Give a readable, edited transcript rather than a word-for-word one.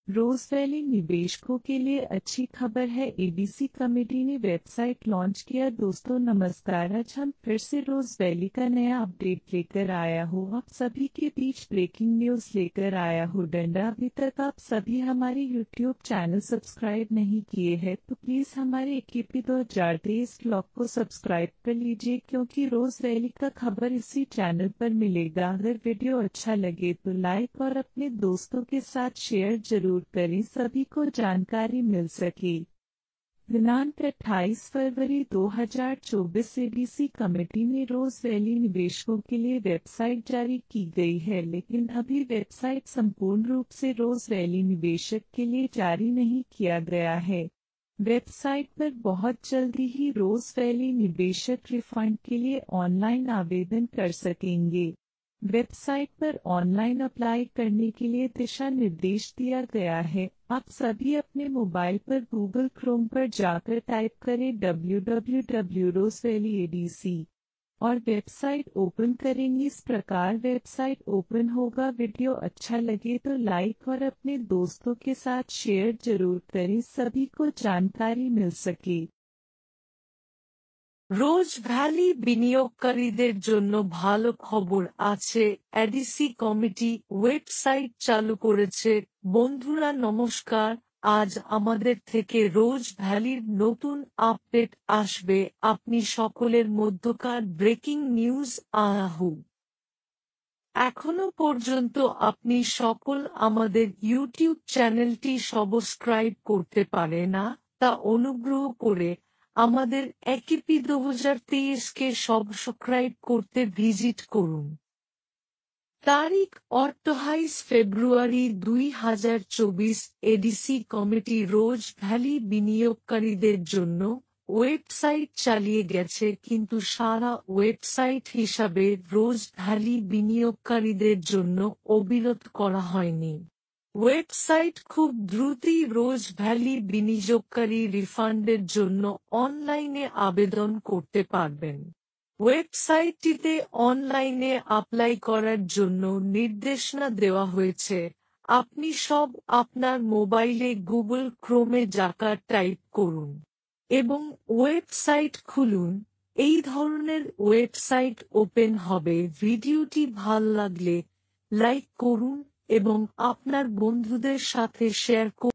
रोज valley निवेशकों के लिए अच्छी खबर है। एडीसी कमेटी ने वेबसाइट लॉन्च किया। दोस्तों नमस्कार, आज हम फिर से रोज वैली का नया अपडेट लेकर आया हूँ। आप सभी के बीच ब्रेकिंग न्यूज लेकर आया हूँ। डंडा, अभी तक आप सभी हमारे यूट्यूब चैनल सब्सक्राइब नहीं किए हैं तो प्लीज हमारे एकीपी 2023 ब्लॉग को सब्सक्राइब कर लीजिए, क्योंकि रोज वैली का खबर इसी चैनल पर मिलेगा। अगर वीडियो अच्छा लगे तो लाइक और अपने दोस्तों के साथ शेयर जरूर करें, सभी को जानकारी मिल सके। दिनांक 28 फरवरी 2024 एडीसी कमेटी ने रोज वैली निवेशकों के लिए वेबसाइट जारी की गई है, लेकिन अभी वेबसाइट संपूर्ण रूप से रोज वैली निवेशक के लिए जारी नहीं किया गया है। वेबसाइट पर बहुत जल्दी ही रोज वैली निवेशक रिफंड के लिए ऑनलाइन आवेदन कर सकेंगे। वेबसाइट पर ऑनलाइन अप्लाई करने के लिए दिशा निर्देश दिया गया है। आप सभी अपने मोबाइल पर गूगल क्रोम पर जाकर टाइप करें www.rosevalleyadc और वेबसाइट ओपन करेंगे। इस प्रकार वेबसाइट ओपन होगा। वीडियो अच्छा लगे तो लाइक और अपने दोस्तों के साथ शेयर जरूर करें, सभी को जानकारी मिल सके। রোজ ভ্যালি বিনিয়োগকারীদের জন্য ভালো খবর আছে। এডিসি কমিটি ওয়েবসাইট চালু করেছে। বন্ধুরা নমস্কার, আজ আমাদের থেকে রোজ ভ্যালির নতুন আপডেট আসবে। আপনি সকলের মধ্যকার ব্রেকিং নিউজ আহু। এখনো পর্যন্ত আপনি সকল আমাদের ইউটিউব চ্যানেলটি সাবস্ক্রাইব করতে পারে না, তা অনুগ্রহ করে আমাদের একিপি 2023 কে সাবস্ক্রাইব করতে ভিজিট করুন। তারিখ 28 ফেব্রুয়ারি 2024 এডিসি কমিটি রোজ ভ্যালি বিনিয়োগকারীদের জন্য ওয়েবসাইট চালিয়ে গেছে, কিন্তু সারা ওয়েবসাইট হিসাবে রোজ ভ্যালি বিনিয়োগকারীদের জন্য অবিরত করা হয়নি। ওয়েবসাইট খুব দ্রুতই রোজ ভ্যালি বিনিয়োগকারী রিফান্ডের জন্য অনলাইনে আবেদন করতে পারবেন। ওয়েবসাইটটিতে অনলাইনে অ্যাপ্লাই করার জন্য নির্দেশনা দেওয়া হয়েছে। আপনি সব আপনার মোবাইলে গুগল ক্রোমে যাকার টাইপ করুন এবং ওয়েবসাইট খুলুন। এই ধরনের ওয়েবসাইট ওপেন হবে। ভিডিওটি ভালো লাগলে লাইক করুন এবং আপনার বন্ধুদের সাথে শেয়ার করুন।